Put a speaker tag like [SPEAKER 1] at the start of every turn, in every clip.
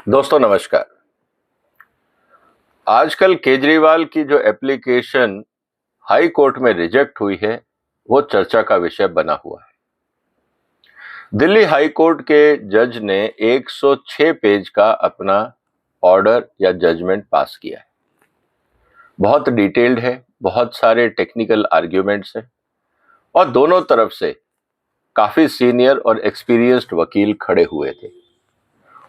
[SPEAKER 1] दोस्तों नमस्कार। आजकल केजरीवाल की जो एप्लीकेशन हाई कोर्ट में रिजेक्ट हुई है, वो चर्चा का विषय बना हुआ है। दिल्ली हाई कोर्ट के जज ने 106 पेज का अपना ऑर्डर या जजमेंट पास किया है। बहुत डिटेल्ड है, बहुत सारे टेक्निकल आर्ग्यूमेंट्स हैं और दोनों तरफ से काफी सीनियर और एक्सपीरियंस्ड वकील खड़े हुए थे।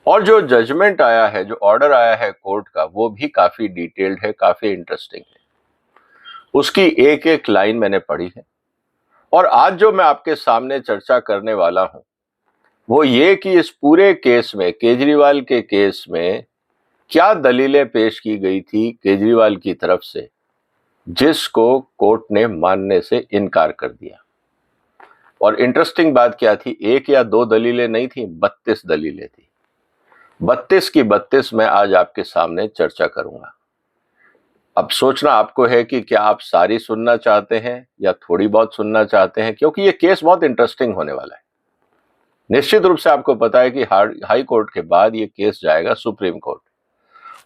[SPEAKER 1] और जो जजमेंट आया है, जो ऑर्डर आया है कोर्ट का, वो भी काफी डिटेल्ड है, काफी इंटरेस्टिंग है। उसकी एक एक लाइन मैंने पढ़ी है और आज जो मैं आपके सामने चर्चा करने वाला हूं वो ये कि इस पूरे केस में, केजरीवाल के केस में, क्या दलीलें पेश की गई थी केजरीवाल की तरफ से जिसको कोर्ट ने मानने से इनकार कर दिया। और इंटरेस्टिंग बात क्या थी, एक या दो दलीलें नहीं थी, 32 दलीलें थी। 32 की 32 मैं आज आपके सामने चर्चा करूंगा। अब सोचना आपको है कि क्या आप सारी सुनना चाहते हैं या थोड़ी बहुत सुनना चाहते हैं, क्योंकि ये केस बहुत इंटरेस्टिंग होने वाला है। निश्चित रूप से आपको पता है कि हाई कोर्ट के बाद ये केस जाएगा सुप्रीम कोर्ट।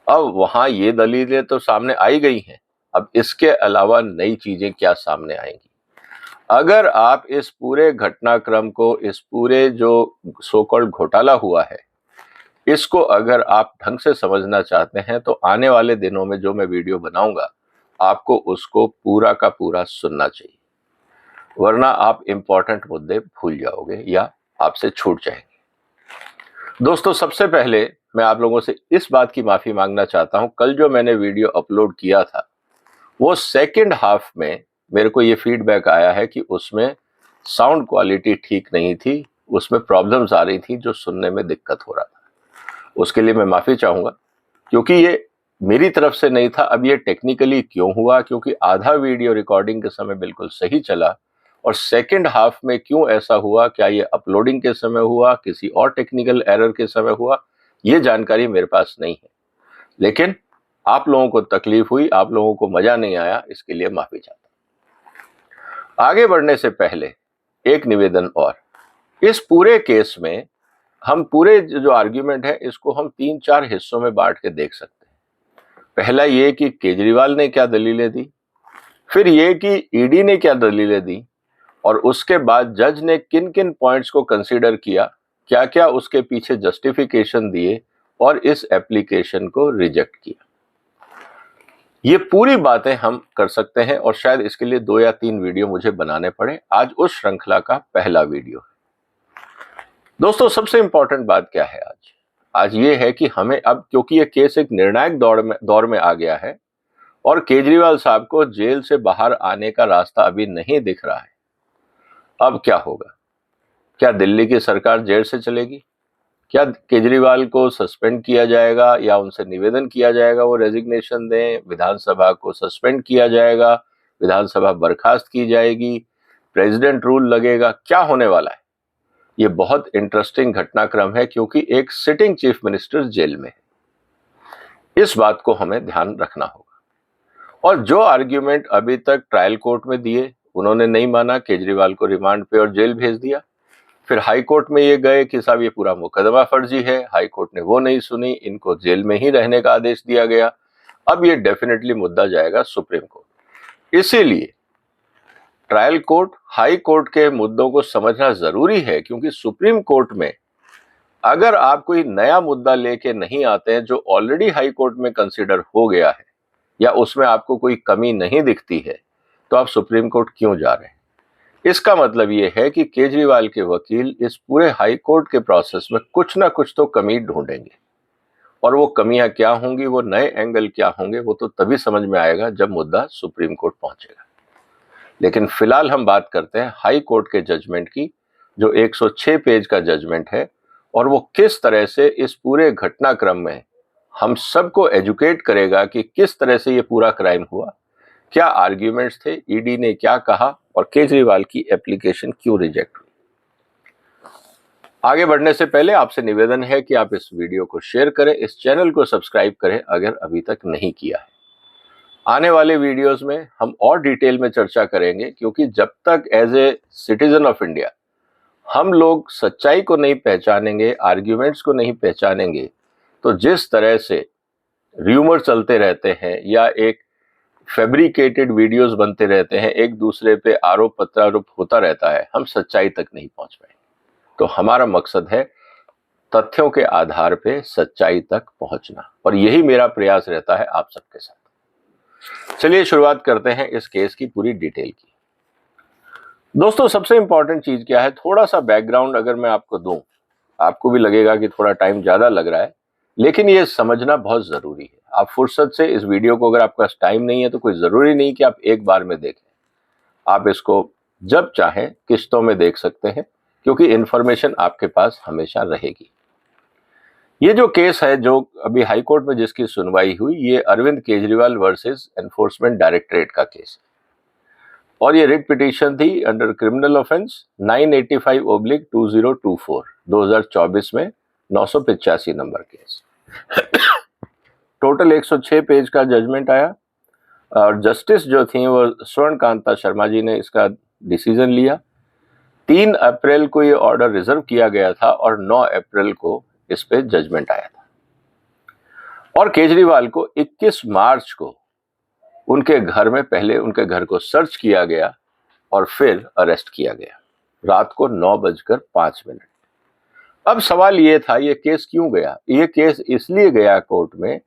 [SPEAKER 1] अब वहां ये दलीलें तो सामने आई गई हैं, अब इसके अलावा नई चीजें क्या सामने आएंगी। अगर आप इस पूरे घटनाक्रम को, इस पूरे जो सो कॉल्ड घोटाला हुआ है, इसको अगर आप ढंग से समझना चाहते हैं तो आने वाले दिनों में जो मैं वीडियो बनाऊंगा आपको उसको पूरा का पूरा सुनना चाहिए, वरना आप इंपॉर्टेंट मुद्दे भूल जाओगे या आपसे छूट जाएंगे। दोस्तों, सबसे पहले मैं आप लोगों से इस बात की माफी मांगना चाहता हूं, कल जो मैंने वीडियो अपलोड किया था वो सेकंड हाफ में मेरे को ये फीडबैक आया है कि उसमें साउंड क्वालिटी ठीक नहीं थी, उसमें प्रॉब्लम्स आ रही थी जो सुनने में दिक्कत हो रहा था। उसके लिए मैं माफी चाहूंगा, क्योंकि ये मेरी तरफ से नहीं था। अब ये टेक्निकली क्यों हुआ, क्योंकि आधा वीडियो रिकॉर्डिंग के समय बिल्कुल सही चला और सेकंड हाफ में क्यों ऐसा हुआ, क्या ये अपलोडिंग के समय हुआ, किसी और टेक्निकल एरर के समय हुआ, ये जानकारी मेरे पास नहीं है। लेकिन आप लोगों को तकलीफ हुई, आप लोगों को मजा नहीं आया, इसके लिए माफी चाहता हूं। आगे बढ़ने से पहले एक निवेदन और, इस पूरे केस में हम पूरे जो आर्ग्यूमेंट है इसको हम 3-4 हिस्सों में बांट के देख सकते हैं। पहला ये कि केजरीवाल ने क्या दलीलें दी, फिर ये कि ईडी ने क्या दलीलें दी, और उसके बाद जज ने किन किन पॉइंट्स को कंसीडर किया, क्या क्या उसके पीछे जस्टिफिकेशन दिए और इस एप्लीकेशन को रिजेक्ट किया। ये पूरी बातें हम कर सकते हैं और शायद इसके लिए 2 या 3 वीडियो मुझे बनाने पड़े। आज उस श्रृंखला का पहला वीडियो है। दोस्तों, सबसे इंपॉर्टेंट बात क्या है आज ये है कि हमें अब, क्योंकि ये केस एक निर्णायक दौर में आ गया है और केजरीवाल साहब को जेल से बाहर आने का रास्ता अभी नहीं दिख रहा है। अब क्या होगा? क्या दिल्ली की सरकार जेल से चलेगी? क्या केजरीवाल को सस्पेंड किया जाएगा या उनसे निवेदन किया जाएगा वो रेजिग्नेशन दें? विधानसभा को सस्पेंड किया जाएगा? विधानसभा बर्खास्त की जाएगी? प्रेसिडेंट रूल लगेगा? क्या होने वाला है? ये बहुत इंटरेस्टिंग घटनाक्रम है, क्योंकि एक सिटिंग चीफ मिनिस्टर जेल में है। इस बात को हमें ध्यान रखना होगा। और जो आर्ग्यूमेंट अभी तक ट्रायल कोर्ट में दिए, उन्होंने नहीं माना, केजरीवाल को रिमांड पे और जेल भेज दिया। फिर हाई कोर्ट में ये गए कि साहब ये पूरा मुकदमा फर्जी है, हाई कोर्ट ने वो नहीं सुनी, इनको जेल में ही रहने का आदेश दिया गया। अब ये डेफिनेटली मुद्दा जाएगा सुप्रीम कोर्ट। इसीलिए ट्रायल कोर्ट, हाई कोर्ट के मुद्दों को समझना जरूरी है, क्योंकि सुप्रीम कोर्ट में अगर आप कोई नया मुद्दा लेके नहीं आते हैं जो ऑलरेडी हाई कोर्ट में कंसीडर हो गया है या उसमें आपको कोई कमी नहीं दिखती है, तो आप सुप्रीम कोर्ट क्यों जा रहे हैं? इसका मतलब ये है कि केजरीवाल के वकील इस पूरे हाई कोर्ट के प्रोसेस में कुछ ना कुछ तो कमी ढूंढेंगे, और वो कमियां क्या होंगी, वो नए एंगल क्या होंगे, वो तो तभी समझ में आएगा जब मुद्दा सुप्रीम कोर्ट पहुंचेगा। लेकिन फिलहाल हम बात करते हैं हाई कोर्ट के जजमेंट की, जो 106 पेज का जजमेंट है, और वो किस तरह से इस पूरे घटनाक्रम में हम सबको एजुकेट करेगा कि किस तरह से ये पूरा क्राइम हुआ, क्या आर्ग्यूमेंट्स थे, ईडी ने क्या कहा और केजरीवाल की एप्लीकेशन क्यों रिजेक्ट हुई। आगे बढ़ने से पहले आपसे निवेदन है कि आप इस वीडियो को शेयर करें, इस चैनल को सब्सक्राइब करें अगर अभी तक नहीं किया है। आने वाले वीडियोस में हम और डिटेल में चर्चा करेंगे, क्योंकि जब तक as a citizen of India हम लोग सच्चाई को नहीं पहचानेंगे, आर्ग्यूमेंट्स को नहीं पहचानेंगे, तो जिस तरह से र्यूमर चलते रहते हैं या एक फैब्रिकेटेड वीडियोस बनते रहते हैं, एक दूसरे पे आरोप प्रत्यारोप होता रहता है, हम सच्चाई तक नहीं पहुंच पाए। तो हमारा मकसद है तथ्यों के आधार पे सच्चाई तक पहुंचना, और यही मेरा प्रयास रहता है आप सबके साथ। चलिए शुरुआत करते हैं इस केस की पूरी डिटेल की। दोस्तों, सबसे इंपॉर्टेंट चीज क्या है, थोड़ा सा बैकग्राउंड अगर मैं आपको दूं, आपको भी लगेगा कि थोड़ा टाइम ज्यादा लग रहा है, लेकिन ये समझना बहुत जरूरी है। आप फुर्सत से इस वीडियो को, अगर आपके पास टाइम नहीं है तो कोई जरूरी नहीं कि आप एक बार में देखें, आप इसको जब चाहें किश्तों में देख सकते हैं, क्योंकि इंफॉर्मेशन आपके पास हमेशा रहेगी। ये जो केस है जो अभी हाई कोर्ट में जिसकी सुनवाई हुई, ये Arvind Kejriwal versus Enforcement Directorate का केस है, और ये रिट पिटीशन थी अंडर क्रिमिनल ऑफेंस 985/2024 2024 में 985 नंबर केस। टोटल 106 पेज का जजमेंट आया, और जस्टिस जो थी वो स्वर्ण कांता शर्मा जी ने इसका डिसीजन लिया। 3 अप्रैल को ये ऑर्डर रिजर्व किया गया था और 9 अप्रैल को इस पे जजमेंट आया था, और केजरीवाल को 21 मार्च को उनके घर में पहले उनके घर को सर्च किया गया और फिर अरेस्ट किया गया रात को 9:05। अब सवाल ये था, ये केस क्यों गया? ये केस इसलिए गया कोर्ट में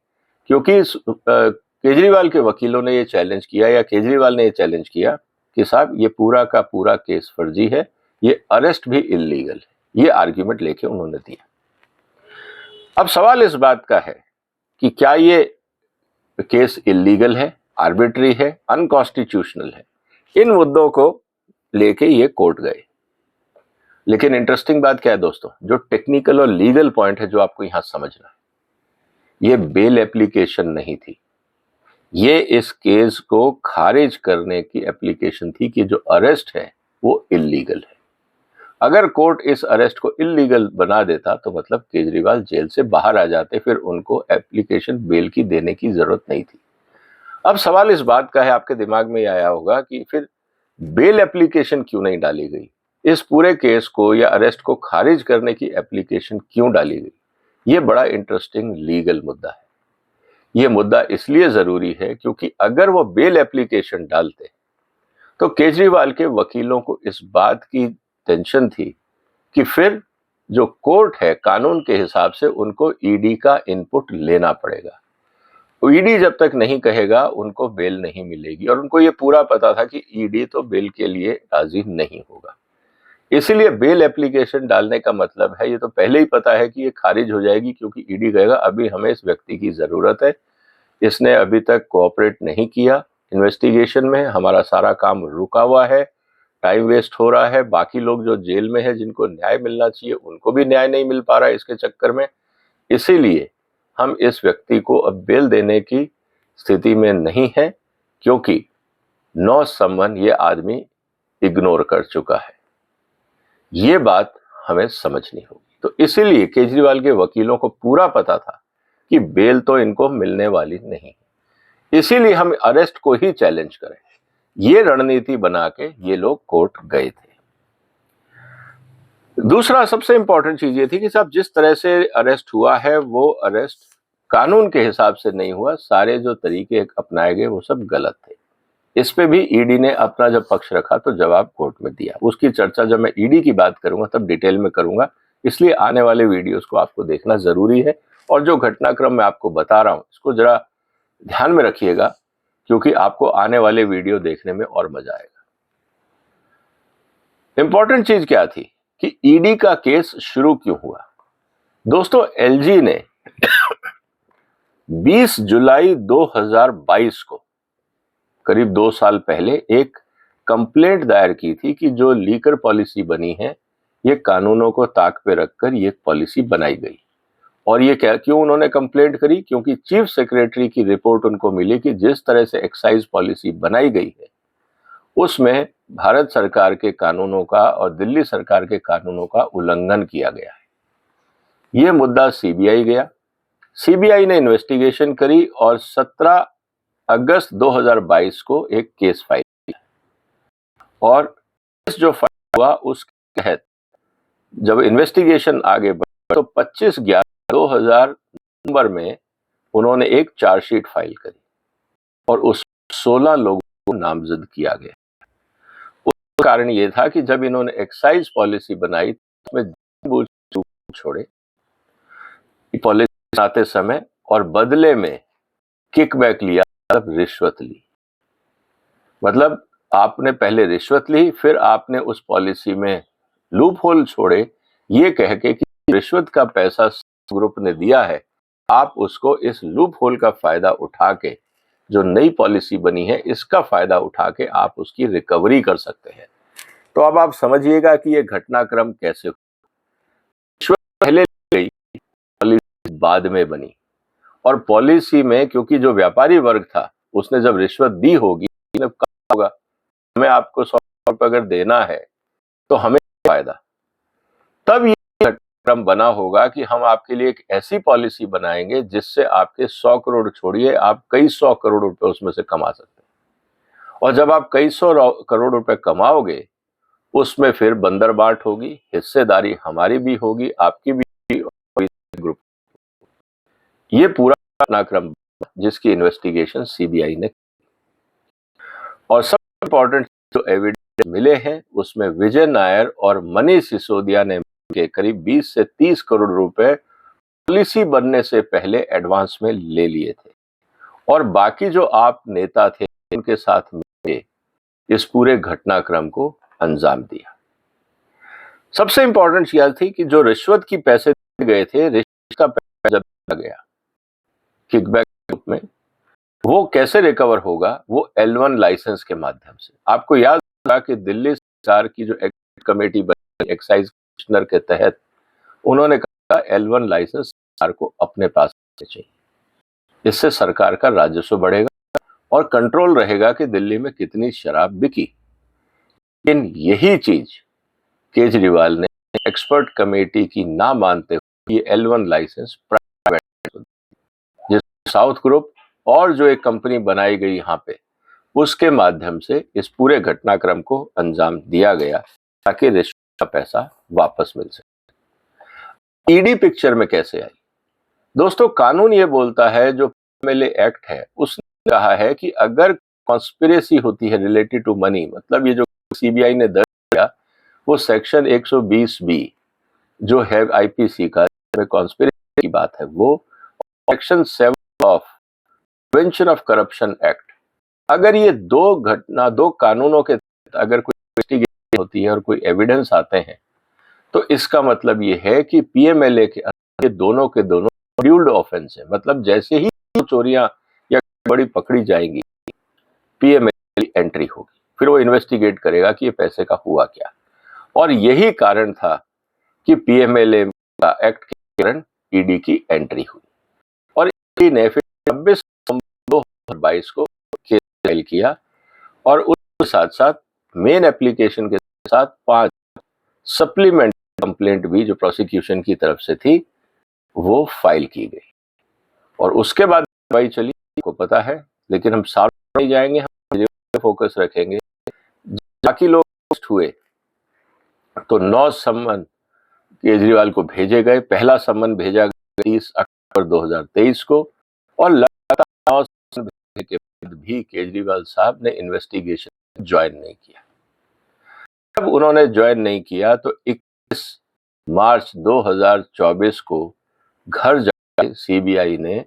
[SPEAKER 1] क्योंकि केजरीवाल के वकीलों ने ये चैलेंज किया, या केजरीवाल ने ये चैलेंज किया कि साहब ये पूरा का पूरा केस फर्जी है, ये अरेस्ट भी इल्लीगल है। ये आर्ग्यूमेंट लेके उन्होंने दिया। अब सवाल इस बात का है कि क्या ये केस इल्लीगल है, आर्बिट्री है, अनकॉन्स्टिट्यूशनल है? इन मुद्दों को लेके ये कोर्ट गए। लेकिन इंटरेस्टिंग बात क्या है दोस्तों, जो टेक्निकल और लीगल पॉइंट है जो आपको यहां समझना है, ये बेल एप्लीकेशन नहीं थी, ये इस केस को खारिज करने की एप्लीकेशन थी कि जो अरेस्ट है वो इल्लीगल है। अगर कोर्ट इस अरेस्ट को इल्लीगल बना देता तो मतलब केजरीवाल जेल से बाहर आ जाते, फिर उनको एप्लीकेशन बेल की देने की जरूरत नहीं थी। अब सवाल इस बात का है, आपके दिमाग में आया होगा कि फिर बेल एप्लीकेशन क्यों नहीं डाली गई, इस पूरे केस को या अरेस्ट को खारिज करने की एप्लीकेशन क्यों डाली गई? ये बड़ा इंटरेस्टिंग लीगल मुद्दा है। ये मुद्दा इसलिए जरूरी है क्योंकि अगर वो बेल एप्लीकेशन डालते तो केजरीवाल के वकीलों को इस बात की टेंशन थी कि फिर जो कोर्ट है कानून के हिसाब से उनको ईडी का इनपुट लेना पड़ेगा। ईडी जब तक नहीं कहेगा उनको बेल नहीं मिलेगी, और उनको ये पूरा पता था कि ईडी तो बेल के लिए राजी नहीं होगा। इसीलिए बेल एप्लीकेशन डालने का मतलब है, ये तो पहले ही पता है कि ये खारिज हो जाएगी, क्योंकि ईडी कहेगा अभी हमें इस व्यक्ति की जरूरत है, इसने अभी तक कोऑपरेट नहीं किया इन्वेस्टिगेशन में, हमारा सारा काम रुका हुआ है, टाइम वेस्ट हो रहा है, बाकी लोग जो जेल में है जिनको न्याय मिलना चाहिए उनको भी न्याय नहीं मिल पा रहा है इसके चक्कर में, इसीलिए हम इस व्यक्ति को अब बेल देने की स्थिति में नहीं है, क्योंकि 9 समन ये आदमी इग्नोर कर चुका है। ये बात हमें समझनी होगी। तो इसीलिए केजरीवाल के वकीलों को पूरा पता था कि बेल तो इनको मिलने वाली नहीं, इसीलिए हम अरेस्ट को ही चैलेंज करें। ये रणनीति बना के ये लोग कोर्ट गए थे। दूसरा सबसे इंपॉर्टेंट चीज ये थी कि साहब जिस तरह से अरेस्ट हुआ है वो अरेस्ट कानून के हिसाब से नहीं हुआ, सारे जो तरीके अपनाए गए वो सब गलत थे। इस पे भी ईडी ने अपना जब पक्ष रखा तो जवाब कोर्ट में दिया। उसकी चर्चा जब मैं ईडी की बात करूंगा तब डिटेल में करूंगा, इसलिए आने वाले वीडियोस को आपको देखना जरूरी है, और जो घटनाक्रम मैं आपको बता रहा हूं इसको जरा ध्यान में रखिएगा, क्योंकि आपको आने वाले वीडियो देखने में और मजा आएगा। इंपॉर्टेंट चीज क्या थी कि ईडी का केस शुरू क्यों हुआ? दोस्तों, एलजी ने 20 जुलाई 2022 को, करीब 2 साल पहले, एक कंप्लेंट दायर की थी कि जो लीकर पॉलिसी बनी है ये कानूनों को ताक पे रखकर ये पॉलिसी बनाई गई। और ये क्यों उन्होंने कंप्लेंट करी? क्योंकि चीफ सेक्रेटरी की रिपोर्ट उनको मिली कि जिस तरह से एक्साइज पॉलिसी बनाई गई है उसमें भारत सरकार के कानूनों का और दिल्ली सरकार के कानूनों का उल्लंघन किया गया है। ये मुद्दा सीबीआई गया, सीबीआई ने इन्वेस्टिगेशन करी और 17 अगस्त 2022 को एक केस फाइल किया, और केस जो फाइल हुआ उसके तहत जब इन्वेस्टिगेशन आगे बढ़ा तो 25/11/2000 नवंबर में उन्होंने एक चार्जशीट फाइल करी और उस 16 लोगों को नामजद किया गया। उसका कारण यह था कि जब इन्होंने एक्साइज पॉलिसी बनाई तो उसमें छोड़े पॉलिसी बनाते समय और बदले में किकबैक लिया, मतलब रिश्वत ली। मतलब आपने पहले रिश्वत ली, फिर आपने उस पॉलिसी में लूप होल छोड़े, ये कह के कि रिश्वत का पैसा ग्रुप ने दिया है, आप उसको इस लूप होल का फायदा उठा के, जो नई पॉलिसी बनी है इसका फायदा उठा के आप उसकी रिकवरी कर सकते हैं। तो अब आप समझिएगा कि ये घटनाक्रम कैसे रिश्वत पहले ली गई, पॉलिसी बाद में बनी। और पॉलिसी में क्योंकि जो व्यापारी वर्ग था उसने जब रिश्वत दी होगी, होगा हमें आपको 100 रुपये अगर देना है तो हमें फायदा, तब ये क्रम बना होगा कि हम आपके लिए एक ऐसी पॉलिसी बनाएंगे जिससे आपके 100 करोड़ छोड़िए, आप कई 100 करोड़ रुपए उसमें से कमा सकते हैं। और जब आप कई 100 करोड़ रुपए कमाओगे, उसमें फिर बंदर बांट होगी, हिस्सेदारी हमारी भी होगी, आपकी भी, और ग्रुप। ये पूरा घटनाक्रम जिसकी इन्वेस्टिगेशन सीबीआई ने, और सबसे इंपॉर्टेंट जो एविडेंस मिले हैं उसमें विजय नायर और मनीष सिसोदिया ने के करीब 20 से 30 करोड़ रुपए पॉलिसी बनने से पहले एडवांस में ले लिए थे, और बाकी जो आप नेता थे उनके साथ मिलकर इस पूरे घटनाक्रम को अंजाम दिया। सबसे इंपॉर्टेंट यह थी कि जो रिश्वत की पैसे गए थे, रिश्वत का पैसा जब दिया गया किकबैक रूप में, वो कैसे रिकवर होगा? वो L1 लाइसेंस के माध्यम से। आपको याद होगा कि दिल्ली सरकार की जो कमेटी बनी एक्साइज कमिश्नर के तहत, उन्होंने कहा L1 लाइसेंस सरकार को अपने पास चाहिए, इससे सरकार का राजस्व बढ़ेगा और कंट्रोल रहेगा कि दिल्ली में कितनी शराब बिकी। लेकिन यही चीज केजरीवाल ने एक्सपर्ट कमेटी की ना मानते हुए ये L1 लाइसेंस प्राइवेट, जिस साउथ ग्रुप और जो एक कंपनी बनाई गई यहाँ पे, उसके माध्यम से इस पूरे घटनाक्रम को अंजाम दिया गया ताकि रिश्वत का पैसा वापस मिल सके। ईडी पिक्चर में कैसे आई? दोस्तों, कानून ये बोलता है, जो पीएमएलए एक्ट है उसने कहा है कि अगर कॉन्स्पिरेसी होती है रिलेटेड टू मनी, मतलब ये जो सीबीआई ने दर्ज किया वो सेक्शन 120 बी जो है आईपीसी का, कॉन्स्पिरेसी की बात है वो, section 7 of prevention of corruption act, अगर ये दो कानूनों के तहत अगर कोई इन्वेस्टिगेशन होती है और कोई एविडेंस आते हैं, तो इसका मतलब ये है कि पीएमएलए के दोनों ड्यूल्ड ऑफेंस है। मतलब जैसे ही चोरियां या बड़ी पकड़ी जाएंगी, पीएमएलए एंट्री होगी, फिर वो इन्वेस्टिगेट करेगा कि ये पैसे का हुआ क्या। और यही कारण था कि पीएमएलए का एक्ट के कारण ईडी की एंट्री हुई, और ईडी ने फिर 26 नवंबर 2022 को केस फाइल किया, और उसके साथ साथ मेन एप्लीकेशन के साथ 5 सप्लीमेंट कंप्लेंट भी जो प्रोसिक्यूशन की तरफ से थी वो फाइल की गई। और उसके बाद भाई चली, को पता है, लेकिन हम साफ नहीं जाएंगे, हम फोकस रखेंगे। बाकी लोग हुए तो 9 सम्मन केजरीवाल को भेजे गए। पहला सम्मन भेजा गया 30 अक्टूबर 2023 को, और लगातार 9 सम्मन भेजने के बाद भी केजरीवाल साहब ने इन्वेस्टिगेशन ज्वाइन नहीं किया। जब उन्होंने ज्वाइन नहीं किया तो 21 मार्च 2024 को घर जाकर सीबीआई ने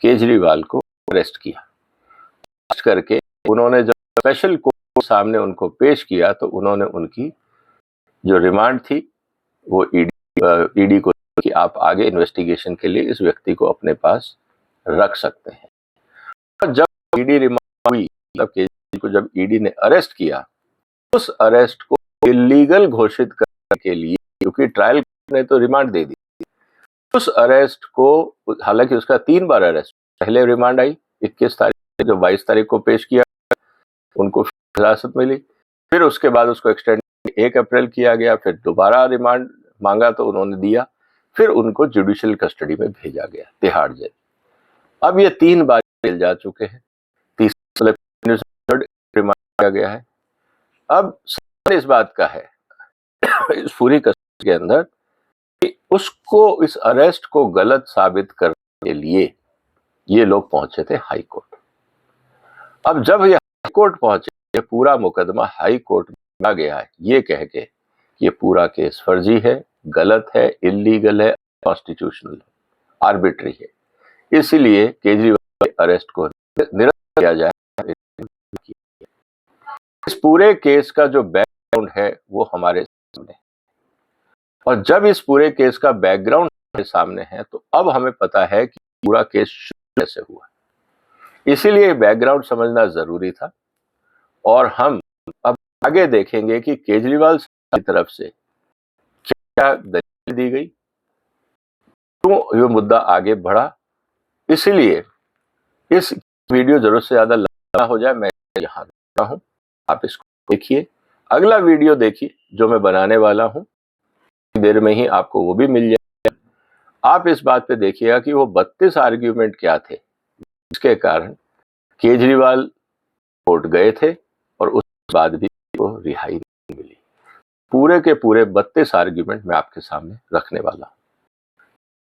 [SPEAKER 1] केजरीवाल को अरेस्ट किया। अरेस्ट करके उन्होंने जब स्पेशल कोर्ट सामने उनको पेश किया तो उन्होंने उनकी जो रिमांड थी वो ईडी को कि आप आगे इन्वेस्टिगेशन के लिए इस व्यक्ति को अपने पास रख सकते हैं। और जब ईडी रिमांड हुई, मतलब केजरीवाल को जब ईडी ने अरेस्ट किया, उस अरेस्ट को इलीगल घोषित करने के लिए, क्योंकि ट्रायल ने तो रिमांड दे दी, उस अरेस्ट को, हालांकि उसका 3 बार अरेस्ट, पहले रिमांड आई 21 तारीख, जो 22 तारीख को पेश किया, उनको हिरासत मिली, फिर उसके बाद उसको एक्सटेंड 1 अप्रैल किया गया, फिर दोबारा रिमांड मांगा तो उन्होंने दिया, फिर उनको जुडिशियल कस्टडी में भेजा गया तिहाड़ जेल। अब ये 3 बार जेल जा चुके हैं, तीसरा रिमांड किया गया है। अब सवाल इस बात का है इस पूरी कस्टडी के अंदर कि उसको, इस अरेस्ट को गलत साबित कर के लिए ये लोग पहुंचे थे हाई कोर्ट। अब जब ये हाई कोर्ट पहुंचे, ये पूरा मुकदमा हाई कोर्ट में आ गया है ये कह के ये पूरा केस फर्जी है, गलत है, इलीगल है, कॉन्स्टिट्यूशनल है, आर्बिट्री है, इसलिए केजरीवाल के अरेस्ट को निरस्त किया जाए। इस पूरे केस का जो बैकग्राउंड है वो हमारे सामने है, और जब इस पूरे केस का बैकग्राउंड हमारे सामने है तो अब हमें पता है कि पूरा केस शुरू कैसे हुआ। इसीलिए बैकग्राउंड समझना जरूरी था, और हम अब आगे देखेंगे कि केजरीवाल की तरफ से क्या दलील दी गई, क्यों ये मुद्दा आगे बढ़ा। इसलिए इस वीडियो जरूरत से ज्यादा लंबा हो जाए, मैं यहाँ रुकता हूँ, आप इसको देखिए। अगला वीडियो देखिए जो मैं बनाने वाला हूँ, देर में ही आपको वो भी मिल जाएगा। आप इस बात पे देखिएगा कि वो 32 आर्ग्यूमेंट क्या थे जिसके कारण केजरीवाल कोर्ट गए थे और उसके बाद भी वो रिहाई नहीं मिली। पूरे के पूरे 32 आर्ग्यूमेंट मैं आपके सामने रखने वाला हूँ।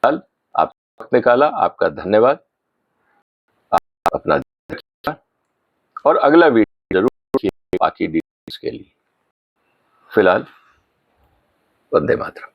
[SPEAKER 1] कल आप वक्त निकाला, आपका धन्यवाद। आप अपना ध्यान रखिएगा और अगला वीडियो जरूर देखिए बाकी डिटेल्स के लिए। फिलहाल वंदे मातरम।